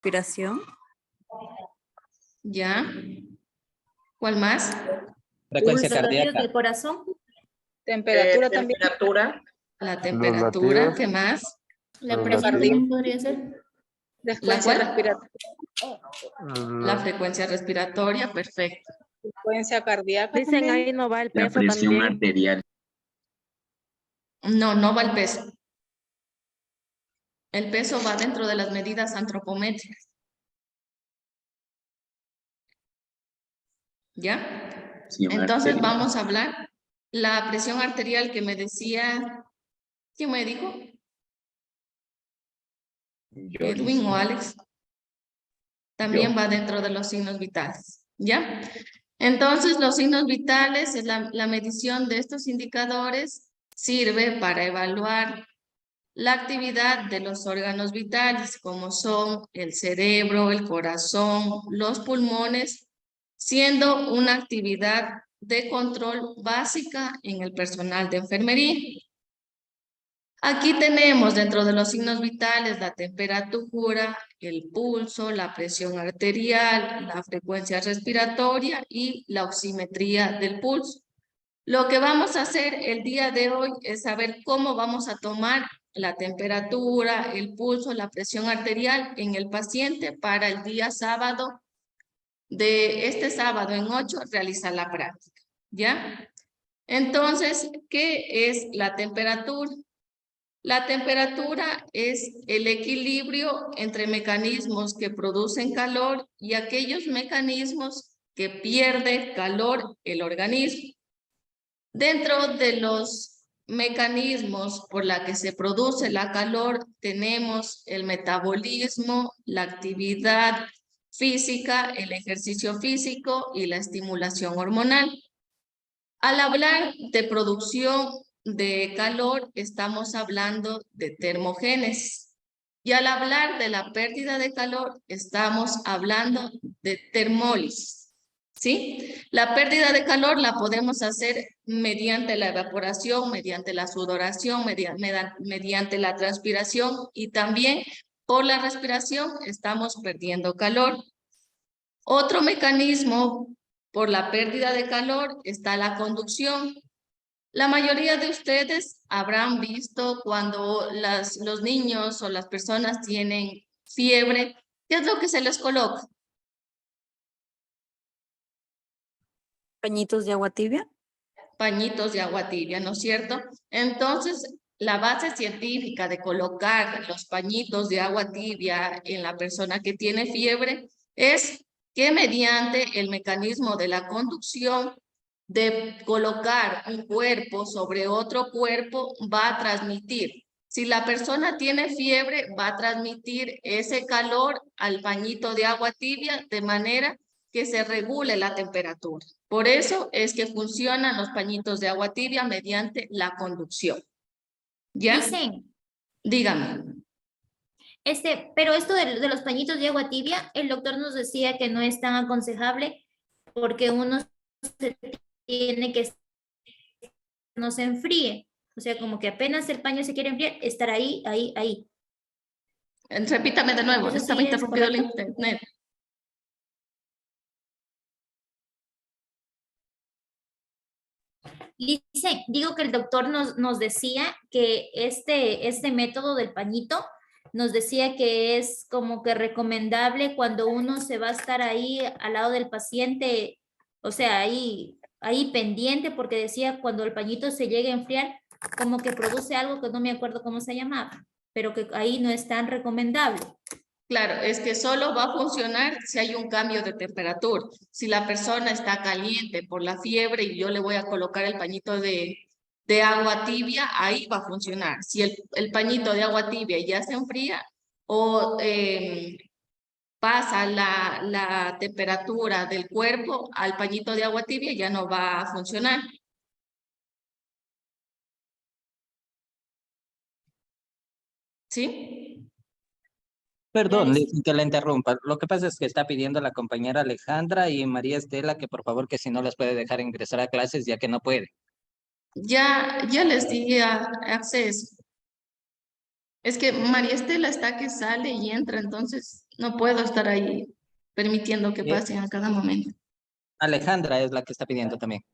Respiración. Ya. ¿Cuál más? Frecuencia Latidos cardíaca. del corazón. Temperatura también. Temperatura. La temperatura. latidos. ¿Qué más? La Los presión latidos. también podría ser. Frecuencia cuál? respiratoria. La frecuencia respiratoria, perfecto. Frecuencia cardíaca. Dicen también. ahí no va el La peso presión también. arterial. No, no va el peso. El peso va dentro de las medidas antropométricas. ¿Ya? Presión Entonces arterial. vamos a hablar. La presión arterial que me decía, ¿quién me dijo? Edwin o Alex. También va dentro de los signos vitales. ¿Ya? Entonces, los signos vitales, es la medición de estos indicadores sirve para evaluar la actividad de los órganos vitales, como son el cerebro, el corazón, los pulmones, siendo una actividad de control básica en el personal de enfermería. Aquí tenemos dentro de los signos vitales la temperatura, el pulso, la presión arterial, la frecuencia respiratoria y la oximetría del pulso. Lo que vamos a hacer el día de hoy es saber cómo vamos a tomar la temperatura, el pulso, la presión arterial en el paciente para el día sábado, de este sábado en 8, realizar la práctica, ¿ya? Entonces, ¿qué es la temperatura? La temperatura es el equilibrio entre mecanismos que producen calor y aquellos mecanismos que pierde calor el organismo. Dentro de los mecanismos por la que se produce la calor tenemos el metabolismo, la actividad física, el ejercicio físico y la estimulación hormonal. Al hablar de producción de calor, estamos hablando de termogénesis. Y al hablar de la pérdida de calor, estamos hablando de termólisis. ¿Sí? La pérdida de calor la podemos hacer mediante la evaporación, mediante la sudoración, mediante la transpiración y también por la respiración estamos perdiendo calor. Otro mecanismo por la pérdida de calor está la conducción. La mayoría de ustedes habrán visto cuando los niños o las personas tienen fiebre, ¿qué es lo que se les coloca? Pañitos de agua tibia. Pañitos de agua tibia, ¿no es cierto? Entonces, la base científica de colocar los pañitos de agua tibia en la persona que tiene fiebre es que mediante el mecanismo de la conducción de colocar un cuerpo sobre otro cuerpo va a transmitir. Si la persona tiene fiebre, va a transmitir ese calor al pañito de agua tibia de manera que se regule la temperatura. Por eso es que funcionan los pañitos de agua tibia mediante la conducción. ¿Ya? Dicen, Dígame. pero esto de los pañitos de agua tibia, el doctor nos decía que no es tan aconsejable porque uno se tiene que no se enfríe. O sea, como que apenas el paño se quiere enfriar, estar ahí. Repítame de nuevo, Eso estaba sí es interrumpido el correcto. internet. Digo que el doctor nos decía que este método del pañito nos decía que es como que recomendable cuando uno se va a estar ahí al lado del paciente, o sea, ahí pendiente, porque decía cuando el pañito se llega a enfriar, como que produce algo que no me acuerdo cómo se llamaba, pero que ahí no es tan recomendable. Claro, es que solo va a funcionar si hay un cambio de temperatura. Si la persona está caliente por la fiebre y yo le voy a colocar el pañito de agua tibia, ahí va a funcionar. Si el pañito de agua tibia ya se enfría o pasa la temperatura del cuerpo al pañito de agua tibia, ya no va a funcionar. ¿Sí? Perdón, que la interrumpa. Lo que pasa es que está pidiendo la compañera Alejandra y María Estela que por favor que si no las puede dejar ingresar a clases ya que no puede. Ya les di acceso. Es que María Estela está que sale y entra, entonces No puedo estar ahí permitiendo que Bien. pasen a cada momento. Alejandra es la que está pidiendo también.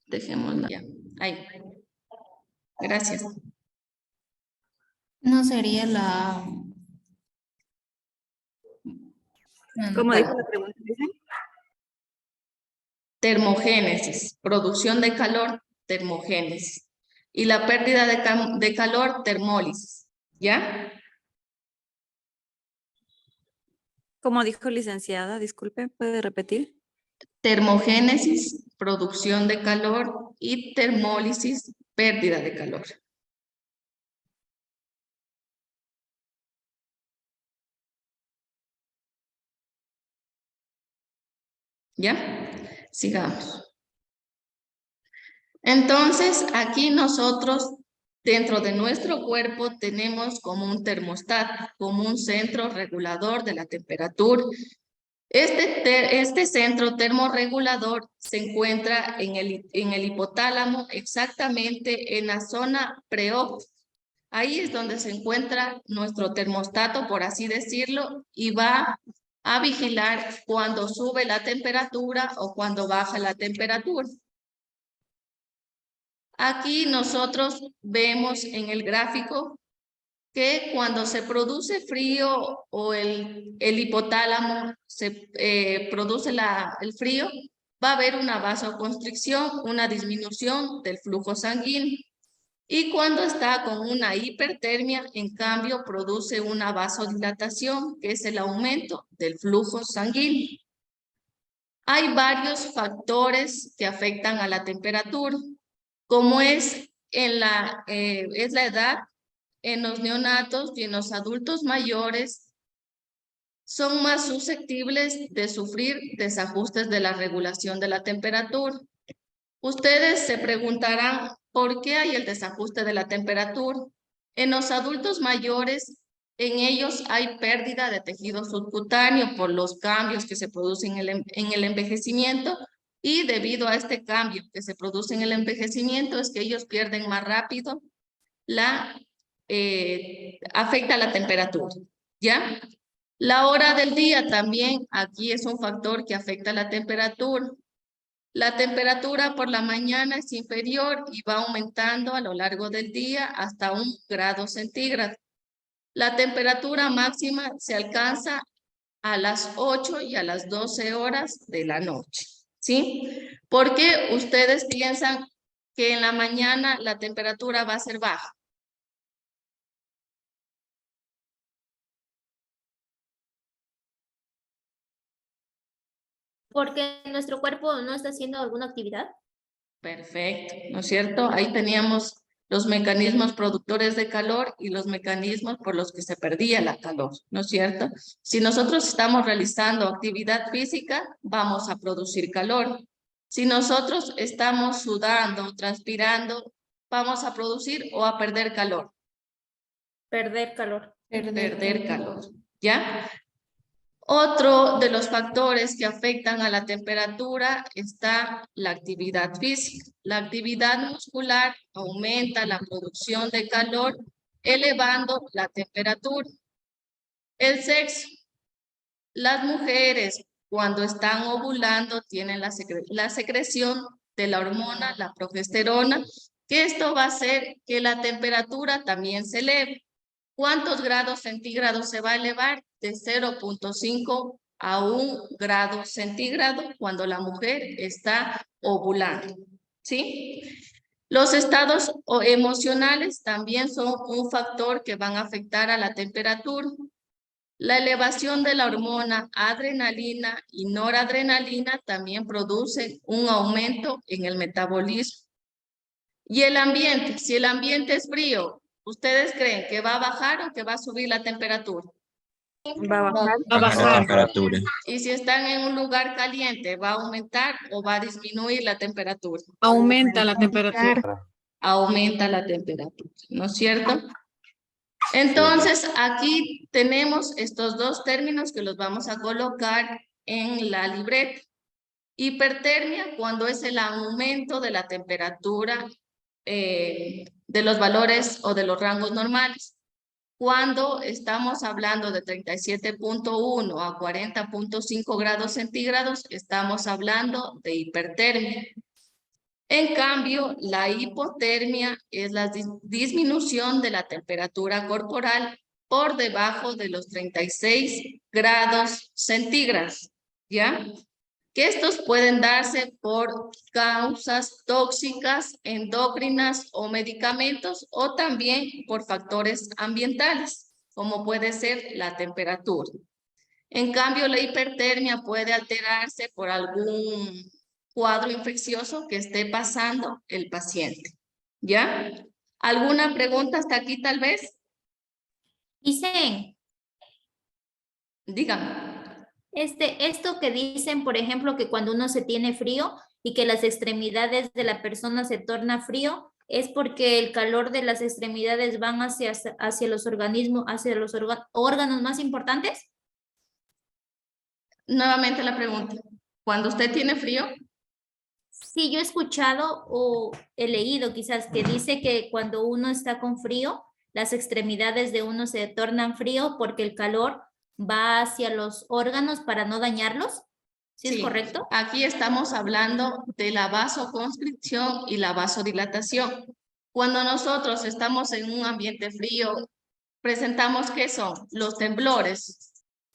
Dejémosla ya. Ahí. Gracias. No sería la... ¿Cómo dijo la pregunta? ¿Dicen? Termogénesis, producción de calor, termogénesis. Y la pérdida de calor, termólisis. ¿Ya? ¿Cómo dijo licenciada? Disculpe, ¿puede repetir? Termogénesis, producción de calor, y termólisis, pérdida de calor. ¿Ya? Sigamos. Entonces, aquí nosotros, dentro de nuestro cuerpo, tenemos como un como un centro regulador de la temperatura. Este centro termorregulador se encuentra en el hipotálamo, exactamente en la zona preóptica. Ahí es donde se encuentra nuestro termostato, por así decirlo, y va a vigilar cuando sube la temperatura o cuando baja la temperatura. Aquí nosotros vemos en el gráfico que cuando se produce frío o el hipotálamo se produce el frío, va a haber una vasoconstricción, una disminución del flujo sanguíneo. Y cuando está con una hipertermia, en cambio, produce una vasodilatación, que es el aumento del flujo sanguíneo. Hay varios factores que afectan a la temperatura, como es la edad. En los neonatos y en los adultos mayores son más susceptibles de sufrir desajustes de la regulación de la temperatura. Ustedes se preguntarán por qué hay el desajuste de la temperatura. En los adultos mayores, en ellos hay pérdida de tejido subcutáneo por los cambios que se producen en el envejecimiento, y debido a este cambio que se produce en el envejecimiento es que ellos pierden más rápido afecta la temperatura, ¿ya? La hora del día también aquí es un factor que afecta la temperatura. La temperatura por la mañana es inferior y va aumentando a lo largo del día hasta 1 grado centígrado. La temperatura máxima se alcanza a las 8 y a las 12 horas de la noche, ¿sí? ¿Por qué ustedes piensan que en la mañana la temperatura va a ser baja? Porque nuestro cuerpo no está haciendo alguna actividad. Perfecto, ¿no es cierto? Ahí teníamos los mecanismos productores de calor y los mecanismos por los que se perdía la calor, ¿no es cierto? Si nosotros estamos realizando actividad física, vamos a producir calor. Si nosotros estamos sudando, transpirando, vamos a producir o a perder calor. Perder calor. Perder calor, ¿ya? Otro de los factores que afectan a la temperatura está la actividad física. La actividad muscular aumenta la producción de calor, elevando la temperatura. El sexo. Las mujeres, cuando están ovulando, tienen la secreción de la hormona, la progesterona, que esto va a hacer que la temperatura también se eleve. ¿Cuántos grados centígrados se va a elevar? De 0.5 a 1 grado centígrado cuando la mujer está ovulando, ¿sí? Los estados emocionales también son un factor que van a afectar a la temperatura. La elevación de la hormona adrenalina y noradrenalina también produce un aumento en el metabolismo. Y el ambiente, si el ambiente es frío, ¿ustedes creen que va a bajar o que va a subir la temperatura? Va a bajar. Va a bajar. Temperatura. Y si están en un lugar caliente, ¿va a aumentar o va a disminuir la temperatura? Aumenta la temperatura. Aumenta la temperatura, ¿no es cierto? Entonces, aquí tenemos estos dos términos que los vamos a colocar en la libreta. Hipertermia, cuando es el aumento de la temperatura de los valores o de los rangos normales. Cuando estamos hablando de 37.1 a 40.5 grados centígrados, estamos hablando de hipertermia. En cambio, la hipotermia es la disminución de la temperatura corporal por debajo de los 36 grados centígrados, ¿ya? Que estos pueden darse por causas tóxicas, endócrinas o medicamentos, o también por factores ambientales, como puede ser la temperatura. En cambio, la hipertermia puede alterarse por algún cuadro infeccioso que esté pasando el paciente, ¿ya? ¿Alguna pregunta hasta aquí tal vez? Dicen, Dígame. esto que dicen, por ejemplo, que cuando uno se tiene frío y que las extremidades de la persona se torna frío, es porque el calor de las extremidades van hacia los organismos, hacia los órganos más importantes. Nuevamente la pregunta. ¿Cuando usted tiene frío? Sí, yo he escuchado o he leído quizás que dice que cuando uno está con frío, las extremidades de uno se tornan frío porque el calor va hacia los órganos para no dañarlos. ¿Sí es correcto? Aquí estamos hablando de la vasoconstricción y la vasodilatación. Cuando nosotros estamos en un ambiente frío, presentamos ¿qué son? Los temblores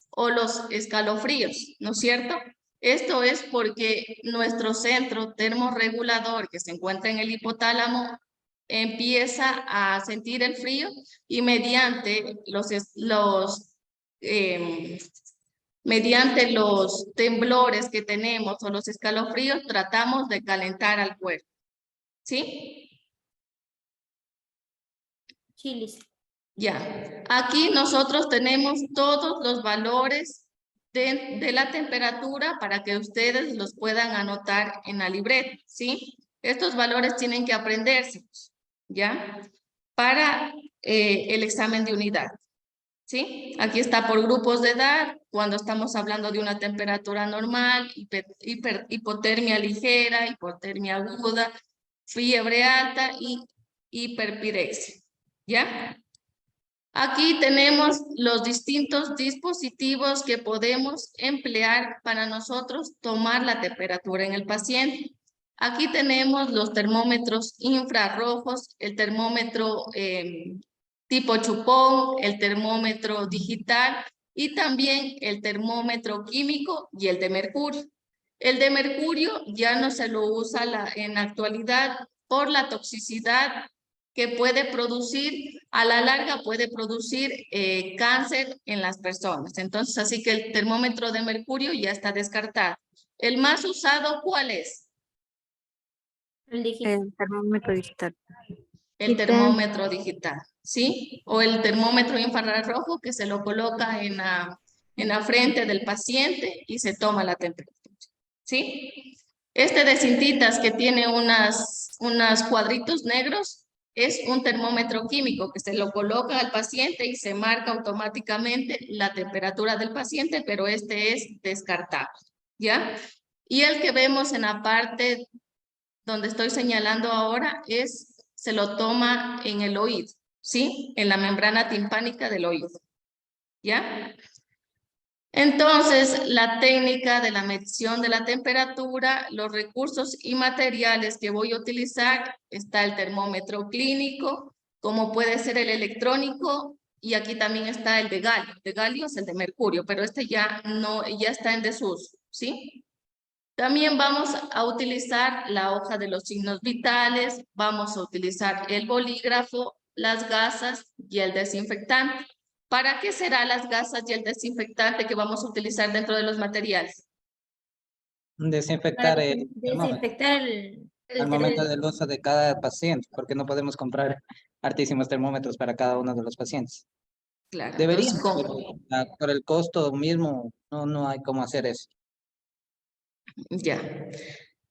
o los escalofríos, ¿no es cierto? Esto es porque nuestro centro termorregulador que se encuentra en el hipotálamo empieza a sentir el frío y mediante mediante los temblores que tenemos o los escalofríos tratamos de calentar al cuerpo. ¿Sí? Chilis. Ya, aquí nosotros tenemos todos los valores de la temperatura para que ustedes los puedan anotar en la libreta, ¿sí? Estos valores tienen que aprenderse, ¿ya? Para el examen de unidad, ¿sí? Aquí está por grupos de edad, cuando estamos hablando de una temperatura normal, hipotermia ligera, hipotermia aguda, fiebre alta y hiperpirexia, ¿ya? Aquí tenemos los distintos dispositivos que podemos emplear para nosotros tomar la temperatura en el paciente. Aquí tenemos los termómetros infrarrojos, el termómetro tipo chupón, el termómetro digital y también el termómetro químico y el de mercurio. El de mercurio ya no se lo usa en la actualidad por la toxicidad que puede producir, a la larga puede producir cáncer en las personas. Entonces, así que el termómetro de mercurio ya está descartado. ¿El más usado cuál es? El digital. El termómetro digital. El termómetro digital, ¿sí? O el termómetro infrarrojo que se lo coloca en la frente del paciente y se toma la temperatura, ¿sí? Este de cintitas que tiene unos cuadritos negros es un termómetro químico que se lo coloca al paciente y se marca automáticamente la temperatura del paciente, pero este es descartable, ¿ya? Y el que vemos en la parte donde estoy señalando ahora se lo toma en el oído, ¿sí? En la membrana timpánica del oído, ¿ya? Entonces, la técnica de la medición de la temperatura, los recursos y materiales que voy a utilizar, está el termómetro clínico, como puede ser el electrónico, y aquí también está el de galio. De galio es el de mercurio, pero este ya está en desuso, ¿sí? También vamos a utilizar la hoja de los signos vitales, vamos a utilizar el bolígrafo, las gasas y el desinfectante. ¿Para qué serán las gasas y el desinfectante que vamos a utilizar dentro de los materiales? Desinfectar el termómetro Desinfectar al momento del uso de cada paciente, porque no podemos comprar altísimos termómetros para cada uno de los pacientes. Claro, Deberían, entonces, pero por el costo mismo no hay cómo hacer eso. ya.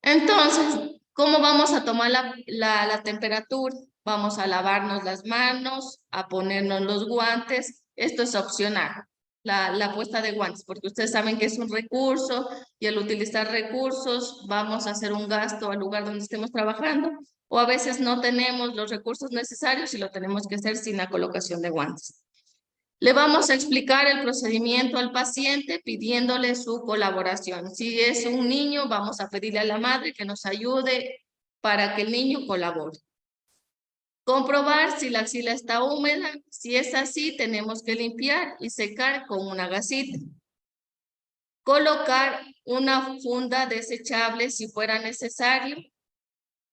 Entonces, ¿cómo vamos a tomar la temperatura? Vamos a lavarnos las manos, a ponernos los guantes. Esto es opcional, la puesta de guantes, porque ustedes saben que es un recurso y al utilizar recursos vamos a hacer un gasto al lugar donde estemos trabajando o a veces no tenemos los recursos necesarios y lo tenemos que hacer sin la colocación de guantes. Le vamos a explicar el procedimiento al paciente pidiéndole su colaboración. Si es un niño, vamos a pedirle a la madre que nos ayude para que el niño colabore. Comprobar si la axila está húmeda. Si es así, tenemos que limpiar y secar con una gasita. Colocar una funda desechable si fuera necesario.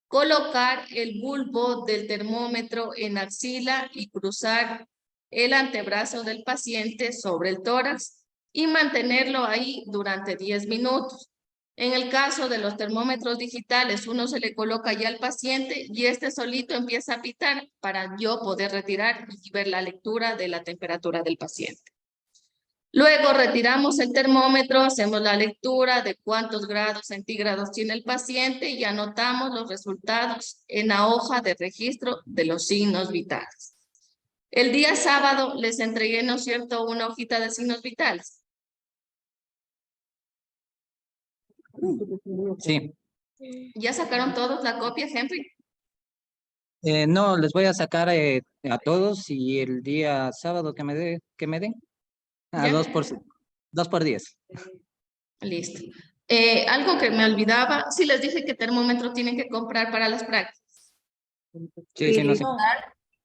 Colocar el bulbo del termómetro en axila y cruzar el antebrazo del paciente sobre el tórax y mantenerlo ahí durante 10 minutos. En el caso de los termómetros digitales, uno se le coloca ya al paciente y este solito empieza a pitar para yo poder retirar y ver la lectura de la temperatura del paciente. Luego retiramos el termómetro, hacemos la lectura de cuántos grados centígrados tiene el paciente y anotamos los resultados en la hoja de registro de los signos vitales. El día sábado les entregué, ¿no es cierto?, una hojita de signos vitales. Sí. ¿Ya sacaron todos la copia, Henry? No, les voy a sacar a todos y el día sábado que me den. A ¿Ya? 2 por 10. Listo. Algo que me olvidaba, sí les dije que termómetro tienen que comprar para las prácticas. Sí, sí, no sé.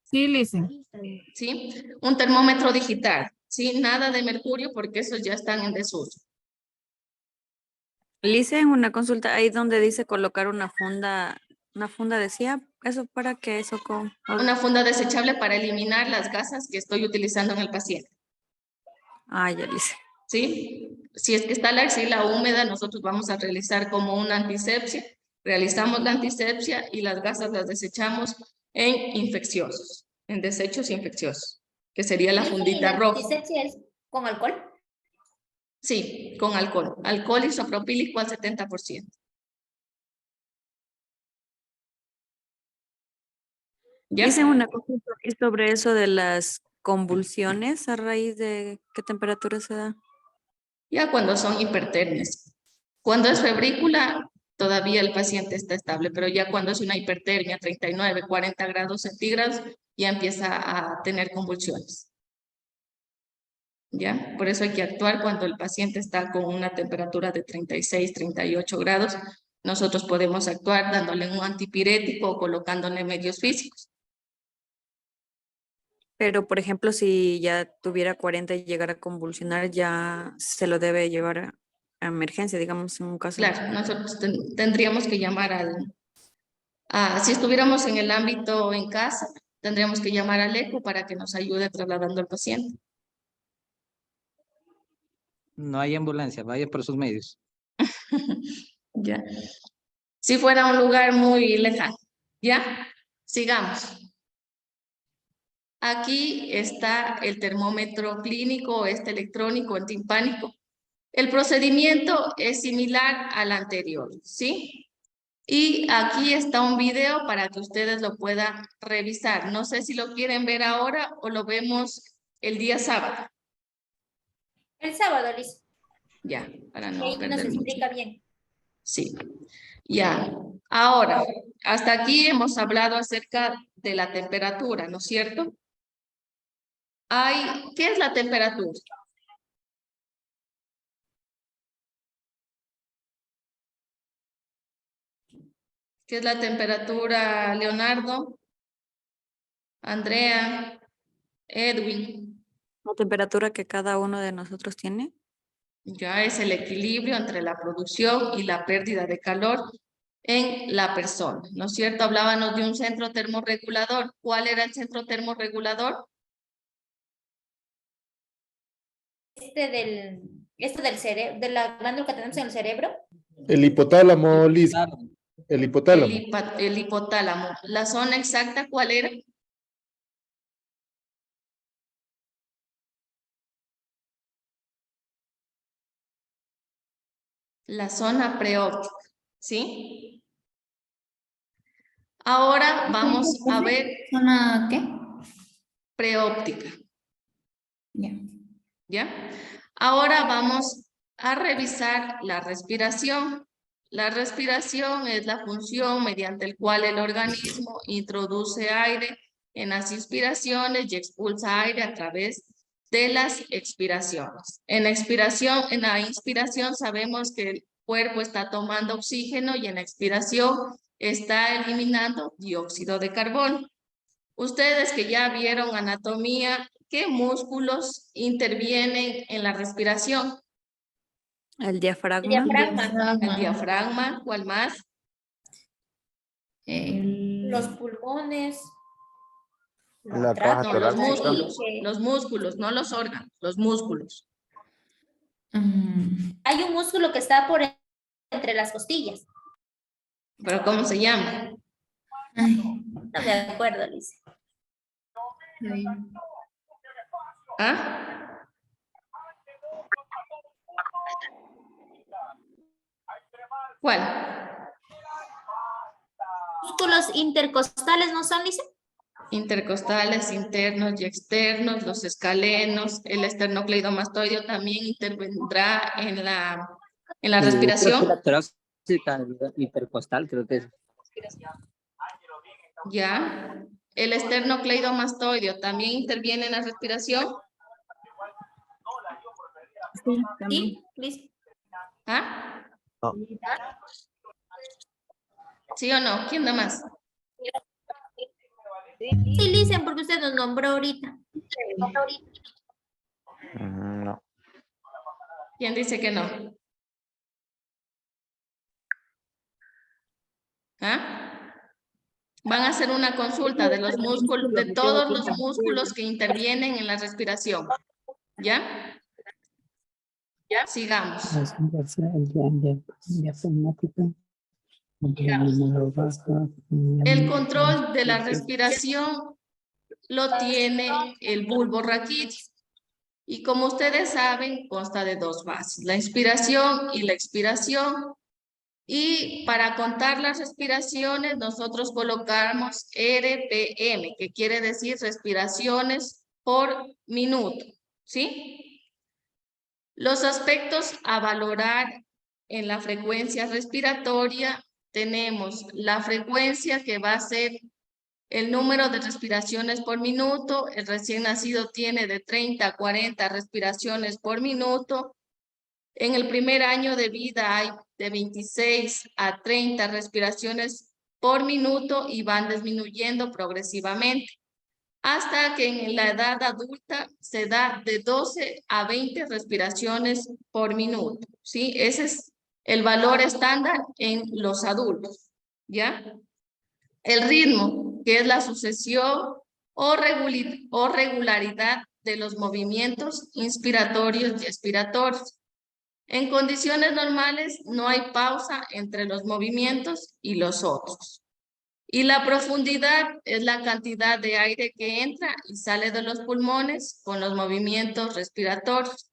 Sí, Lizzy. ¿Sí? Un termómetro digital, ¿sí? Nada de mercurio porque esos ya están en desuso. Le hice en una consulta ahí donde dice colocar una funda decía, ¿eso para qué? Eso con... Una funda desechable para eliminar las gasas que estoy utilizando en el paciente. Ah, ya le hice. ¿Sí? Si es que está la axila húmeda, nosotros vamos a realizar como una antisepsia. Realizamos la antisepsia y las gasas las desechamos en infecciosos, en desechos infecciosos, que sería la fundita roja. ¿Antisepsia es con alcohol? Sí, con alcohol. Alcohol isopropílico al 70%. ¿Ya? Hice una consulta y sobre eso de las convulsiones a raíz de qué temperatura se da. Ya cuando son hipertermias. Cuando es febrícula, todavía el paciente está estable, pero ya cuando es una hipertermia, 39, 40 grados centígrados, ya empieza a tener convulsiones. ¿Ya? Por eso hay que actuar cuando el paciente está con una temperatura de 36, 38 grados. Nosotros podemos actuar dándole un antipirético o colocándole medios físicos. Pero, por ejemplo, si ya tuviera 40 y llegara a convulsionar, ya se lo debe llevar a emergencia, digamos, en un caso. Claro, nosotros tendríamos que llamar si estuviéramos en el ámbito en casa, tendríamos que llamar al ECO para que nos ayude trasladando al paciente. No hay ambulancia, vaya por sus medios. Ya. Si fuera un lugar muy lejano. ¿Ya? Sigamos. Aquí está el termómetro clínico, electrónico, antihispánico. El procedimiento es similar al anterior, ¿sí? Y aquí está un video para que ustedes lo puedan revisar. No sé si lo quieren ver ahora o lo vemos el día sábado. El sábado, Liz. Ya, para no Ahí nos perder mucho. explica bien. Sí, ya. Ahora, hasta aquí hemos hablado acerca de la temperatura, ¿no es cierto? ¿Qué es la temperatura? ¿Qué es la temperatura, Leonardo? Andrea, Edwin. La temperatura que cada uno de nosotros tiene. Ya es el equilibrio entre la producción y la pérdida de calor en la persona, ¿no es cierto? Hablábamos de un centro termorregulador. ¿Cuál era el centro termorregulador? Del cerebro, de la glándula que tenemos en el cerebro. El hipotálamo, Liz. El hipotálamo. El hipotálamo. ¿La zona exacta cuál era? La zona preóptica, ¿sí? Ahora vamos a ver ¿Zona qué? preóptica. Ya. ¿Ya? Ahora vamos a revisar la respiración. La respiración es la función mediante la cual el organismo introduce aire en las inspiraciones y expulsa aire a través de las expiraciones. En la inspiración sabemos que el cuerpo está tomando oxígeno y en la expiración está eliminando dióxido de carbono. Ustedes que ya vieron anatomía, ¿qué músculos intervienen en la respiración? El diafragma. El diafragma, ¿cuál más? Los pulmones. La caja No, los torácica. músculos, no los órganos, los músculos. Hay un músculo que está por entre las costillas. ¿Pero cómo se llama? No me acuerdo, Liz. ¿Ah? ¿Cuál? Músculos intercostales, ¿no son, Liz? Intercostales, internos y externos, los escalenos, el esternocleidomastoideo también intervendrá en la respiración. La torácica intercostal, creo que es. Ya. El esternocleidomastoideo también interviene en la respiración. Sí, Liz. ¿Ah? No. ¿Sí o no? ¿Quién da más? Sí, Liz, porque usted nos nombró ahorita. No. ¿Quién dice que no? ¿Ah? Van a hacer una consulta de los músculos, de todos los músculos que intervienen en la respiración. ¿Ya? ¿Ya? Sigamos. El control de la respiración lo tiene el bulbo raquídeo. Y como ustedes saben, consta de dos fases, la inspiración y la expiración. Y para contar las respiraciones, nosotros colocamos RPM, que quiere decir respiraciones por minuto, ¿sí? Los aspectos a valorar en la frecuencia respiratoria, tenemos la frecuencia que va a ser el número de respiraciones por minuto. El recién nacido tiene de 30 a 40 respiraciones por minuto. En el primer año de vida hay de 26 a 30 respiraciones por minuto y van disminuyendo progresivamente, hasta que en la edad adulta se da de 12 a 20 respiraciones por minuto, ¿sí? Ese es el valor estándar en los adultos, ¿ya? El ritmo, que es la sucesión o regularidad de los movimientos inspiratorios y expiratorios. En condiciones normales no hay pausa entre los movimientos y los otros. Y la profundidad es la cantidad de aire que entra y sale de los pulmones con los movimientos respiratorios.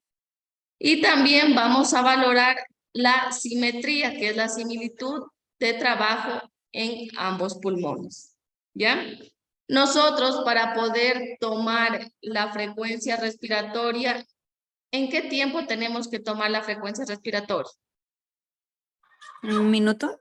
Y también vamos a valorar la simetría, que es la similitud de trabajo en ambos pulmones. ¿Ya? Nosotros, para poder tomar la frecuencia respiratoria, ¿en qué tiempo tenemos que tomar la frecuencia respiratoria? ¿Un minuto?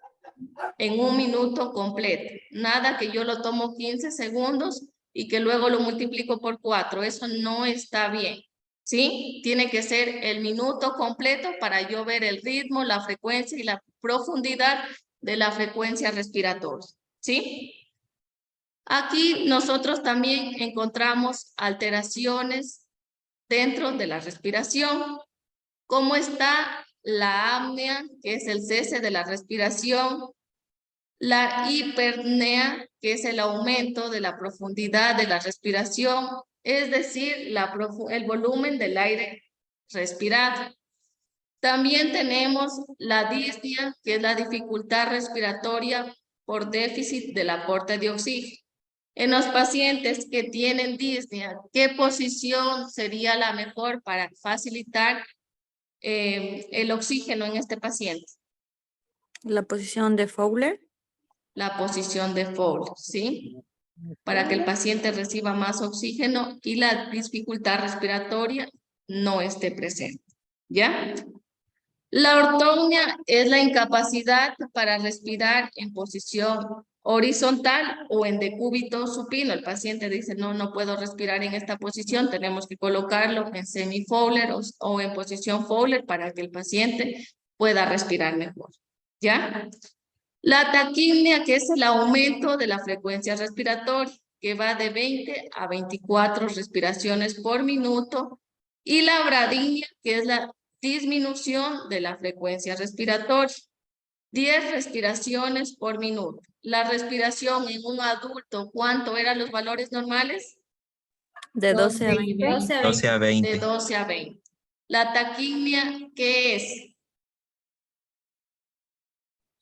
En un minuto completo. Nada que yo lo tomo 15 segundos y que luego lo multiplico por 4. Eso no está bien. ¿Sí? Tiene que ser el minuto completo para yo ver el ritmo, la frecuencia y la profundidad de la frecuencia respiratoria. ¿Sí? Aquí nosotros también encontramos alteraciones dentro de la respiración. ¿Cómo está la apnea, que es el cese de la respiración? La hipernea, que es el aumento de la profundidad de la respiración, es decir, el volumen del aire respirado. También tenemos la disnea, que es la dificultad respiratoria por déficit del aporte de oxígeno. En los pacientes que tienen disnea, ¿qué posición sería la mejor para facilitar el oxígeno en este paciente? La posición de Fowler. La posición de Fowler, ¿sí? Para que el paciente reciba más oxígeno y la dificultad respiratoria no esté presente, ¿ya? La ortognia es la incapacidad para respirar en posición horizontal o en decúbito supino. El paciente dice, no, no puedo respirar en esta posición, tenemos que colocarlo en semi-Fowler o en posición Fowler para que el paciente pueda respirar mejor. ¿Ya? La taquimia, que es el aumento de la frecuencia respiratoria, que va de 20 a 24 respiraciones por minuto, y la bradimia, que es la disminución de la frecuencia respiratoria, 10 respiraciones por minuto. La respiración en un adulto, ¿cuánto eran los valores normales? De 12 a 20. 12 a 20. De 12 a 20. La taquimia, ¿qué es?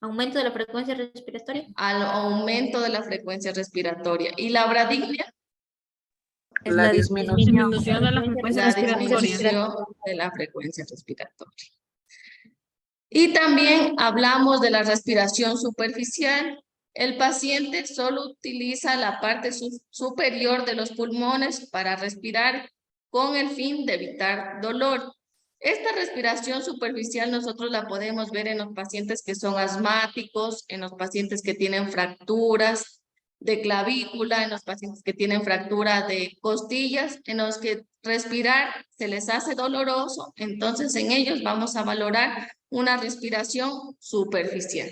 Aumento de la frecuencia respiratoria. Al aumento de la frecuencia respiratoria. ¿Y la bradimia? Es la Disminución de la frecuencia La respiratoria. disminución de la frecuencia respiratoria. Y también hablamos de la respiración superficial. El paciente solo utiliza la parte superior de los pulmones para respirar con el fin de evitar dolor. Esta respiración superficial nosotros la podemos ver en los pacientes que son asmáticos, en los pacientes que tienen fracturas de clavícula, en los pacientes que tienen fractura de costillas, en los que respirar se les hace doloroso, entonces en ellos vamos a valorar una respiración superficial.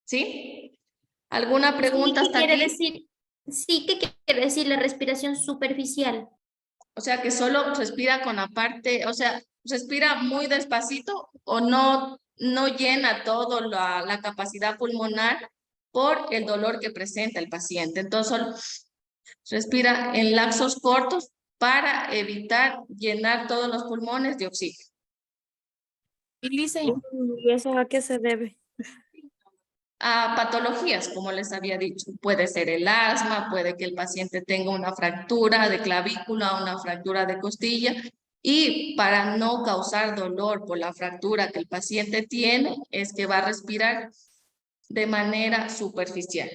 ¿Sí? ¿Alguna pregunta hasta ¿Qué quiere aquí? decir? Sí, ¿qué quiere decir la respiración superficial? O sea, que solo respira con la parte, o sea, respira muy despacito o no llena toda la capacidad pulmonar por el dolor que presenta el paciente. Entonces, solo respira en lapsos cortos para evitar llenar todos los pulmones de oxígeno. Y Lice, ¿Y eso a qué se debe? A patologías, como les había dicho. Puede ser el asma, puede que el paciente tenga una fractura de clavícula, una fractura de costilla, y para no causar dolor por la fractura que el paciente tiene, es que va a respirar de manera superficial.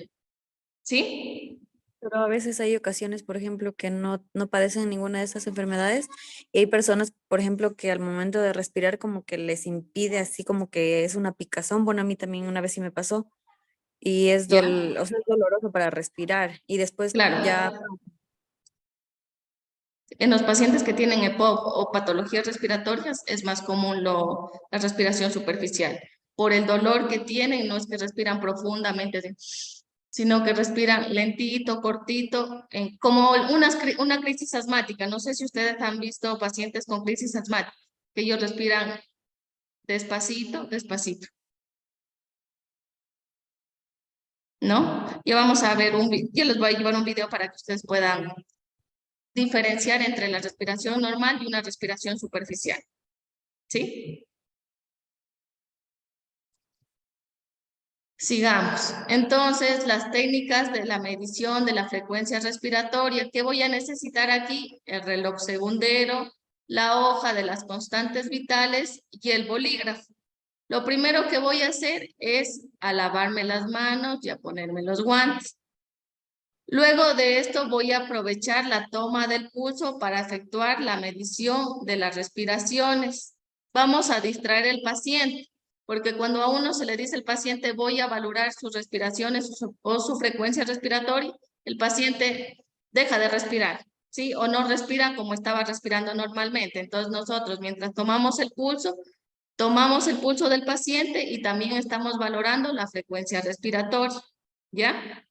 ¿Sí? Pero a veces hay ocasiones, por ejemplo, que no padecen ninguna de esas enfermedades y hay personas, por ejemplo, que al momento de respirar como que les impide así como que es una picazón. Bueno, a mí también una vez sí me pasó y es, ¿Ya? o sea, es doloroso para respirar y después Claro. ya En los pacientes que tienen EPOC o patologías respiratorias es más común la respiración superficial. Por el dolor que tienen, no es que respiran profundamente, sino que respiran lentito, cortito, como una crisis asmática. No sé si ustedes han visto pacientes con crisis asmática, que ellos respiran despacito, despacito. ¿No? Ya vamos a ver ya les voy a llevar un video para que ustedes puedan diferenciar entre la respiración normal y una respiración superficial. ¿Sí? Sigamos. Entonces, las técnicas de la medición de la frecuencia respiratoria. ¿Qué voy a necesitar aquí? El reloj segundero, la hoja de las constantes vitales y el bolígrafo. Lo primero que voy a hacer es a lavarme las manos y a ponerme los guantes. Luego de esto voy a aprovechar la toma del pulso para efectuar la medición de las respiraciones. Vamos a distraer al paciente, porque cuando a uno se le dice al paciente voy a valorar sus respiraciones o su frecuencia respiratoria, el paciente deja de respirar, ¿sí? O no respira como estaba respirando normalmente. Entonces nosotros, mientras tomamos el pulso del paciente y también estamos valorando la frecuencia respiratoria, ¿ya?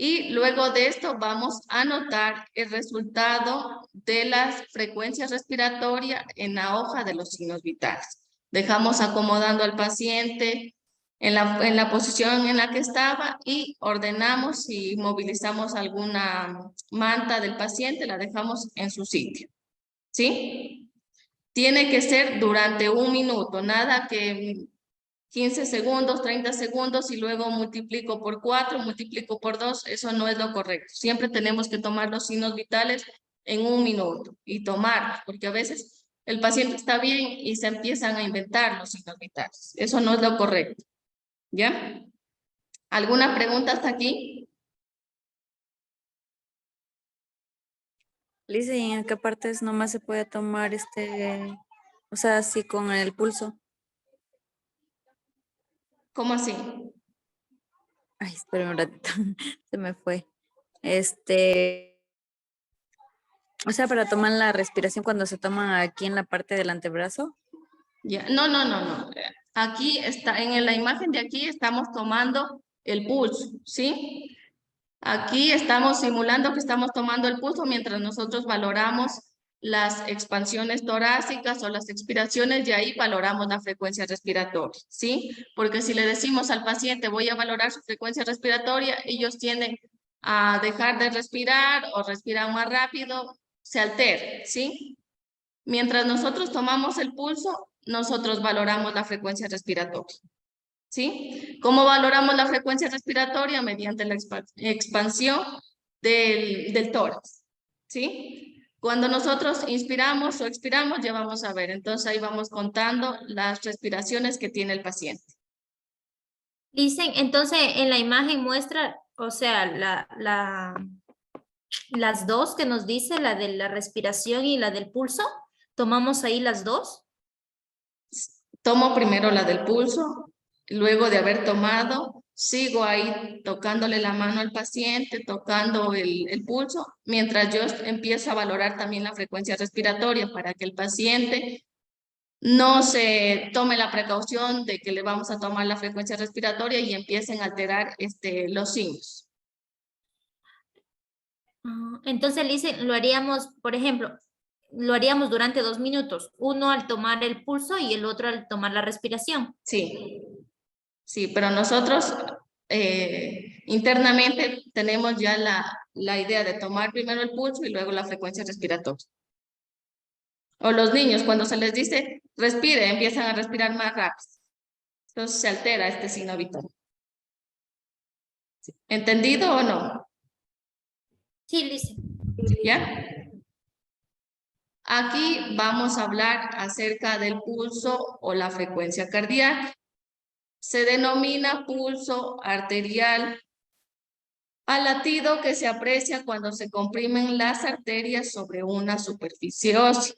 Y luego de esto vamos a anotar el resultado de las frecuencias respiratorias en la hoja de los signos vitales. Dejamos acomodando al paciente en la posición en la que estaba y ordenamos y movilizamos alguna manta del paciente, la dejamos en su sitio. ¿Sí? Tiene que ser durante 1 minuto, nada que 15 segundos, 30 segundos y luego multiplico por 4, multiplico por 2, eso no es lo correcto. Siempre tenemos que tomar los signos vitales en 1 minuto y tomar, porque a veces el paciente está bien y se empiezan a inventar los signos vitales. Eso no es lo correcto. ¿Ya? ¿Alguna pregunta hasta aquí? Lice, ¿y en qué partes nomás se puede tomar o sea, así con el pulso? ¿Cómo así? Ay, espera un ratito. Se me fue. O sea, para tomar la respiración cuando se toma aquí en la parte del antebrazo. Ya, no. Aquí está, en la imagen de aquí estamos tomando el pulso, ¿sí? Aquí estamos simulando que estamos tomando el pulso mientras nosotros valoramos las expansiones torácicas o las expiraciones y ahí valoramos la frecuencia respiratoria, ¿sí? Porque si le decimos al paciente voy a valorar su frecuencia respiratoria, ellos tienden a dejar de respirar o respirar más rápido, se altera, ¿sí? Mientras nosotros tomamos el pulso, nosotros valoramos la frecuencia respiratoria. ¿Sí? ¿Cómo valoramos la frecuencia respiratoria? Mediante la expansión del tórax. ¿Sí? Cuando nosotros inspiramos o expiramos, ya vamos a ver. Entonces ahí vamos contando las respiraciones que tiene el paciente. Dicen, entonces en la imagen muestra, o sea, las dos que nos dice, la de la respiración y la del pulso, tomamos ahí las dos. Tomo primero la del pulso, luego de haber tomado, sigo ahí tocándole la mano al paciente, tocando el pulso, mientras yo empiezo a valorar también la frecuencia respiratoria para que el paciente no se tome la precaución de que le vamos a tomar la frecuencia respiratoria y empiecen a alterar los signos. Entonces, Lice, lo haríamos, por ejemplo, lo haríamos durante 2 minutos, uno al tomar el pulso y el otro al tomar la respiración. Sí, sí, pero nosotros internamente tenemos ya la idea de tomar primero el pulso y luego la frecuencia respiratoria. O los niños, cuando se les dice respire, empiezan a respirar más rápido. Entonces se altera este signo vital. ¿Entendido o no? Sí, Lice. ¿Ya? Aquí vamos a hablar acerca del pulso o la frecuencia cardíaca. Se denomina pulso arterial al latido que se aprecia cuando se comprimen las arterias sobre una superficie ósea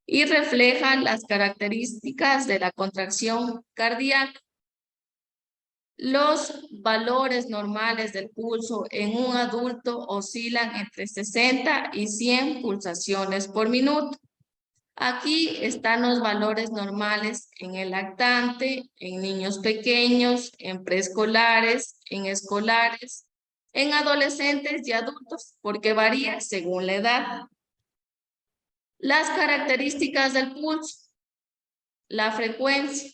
y refleja las características de la contracción cardíaca. Los valores normales del pulso en un adulto oscilan entre 60 y 100 pulsaciones por minuto. Aquí están los valores normales en el lactante, en niños pequeños, en preescolares, en escolares, en adolescentes y adultos, porque varía según la edad. Las características del pulso. La frecuencia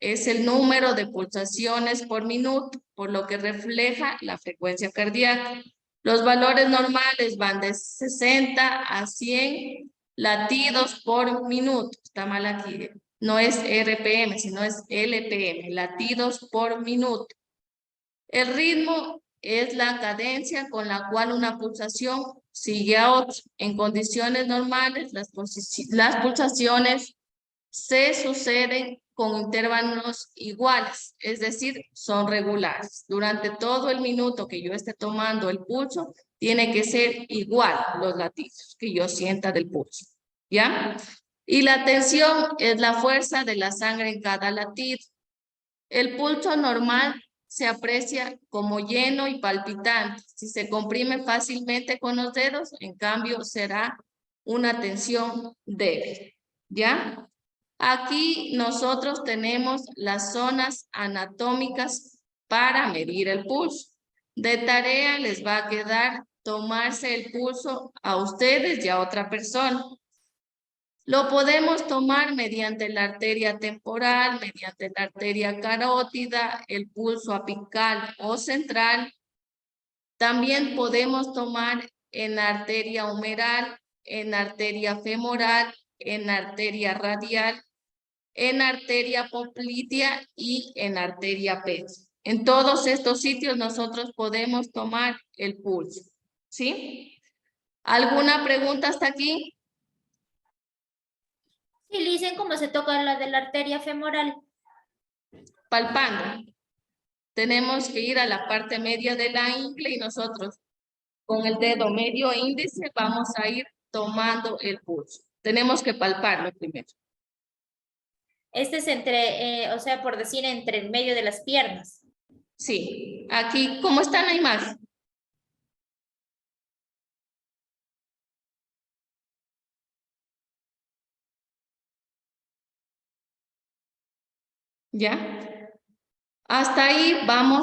es el número de pulsaciones por minuto, por lo que refleja la frecuencia cardíaca. Los valores normales van de 60 a 100 latidos por minuto. Está mal aquí. No es RPM, sino es LPM, latidos por minuto. El ritmo es la cadencia con la cual una pulsación sigue a otra. En condiciones normales, las pulsaciones se suceden con intervalos iguales, es decir, son regulares. Durante todo el minuto que yo esté tomando el pulso, tiene que ser igual los latidos que yo sienta del pulso, ¿ya? Y la tensión es la fuerza de la sangre en cada latido. El pulso normal se aprecia como lleno y palpitante. Si se comprime fácilmente con los dedos, en cambio será una tensión débil, ¿ya? Aquí nosotros tenemos las zonas anatómicas para medir el pulso. De tarea les va a quedar tomarse el pulso a ustedes y a otra persona. Lo podemos tomar mediante la arteria temporal, mediante la arteria carótida, el pulso apical o central. También podemos tomar en arteria humeral, en arteria femoral, en arteria radial, en arteria poplitea y en arteria pecho. En todos estos sitios nosotros podemos tomar el pulso, ¿sí? ¿Alguna pregunta hasta aquí? Sí, le dicen cómo se toca la de la arteria femoral. Palpando. Tenemos que ir a la parte media de la ingle y nosotros con el dedo medio índice vamos a ir tomando el pulso. Tenemos que palparlo primero. Este es entre, o sea, por decir, entre el medio de las piernas. Sí, aquí, ¿cómo está en la imagen? ¿Ya? Hasta ahí vamos.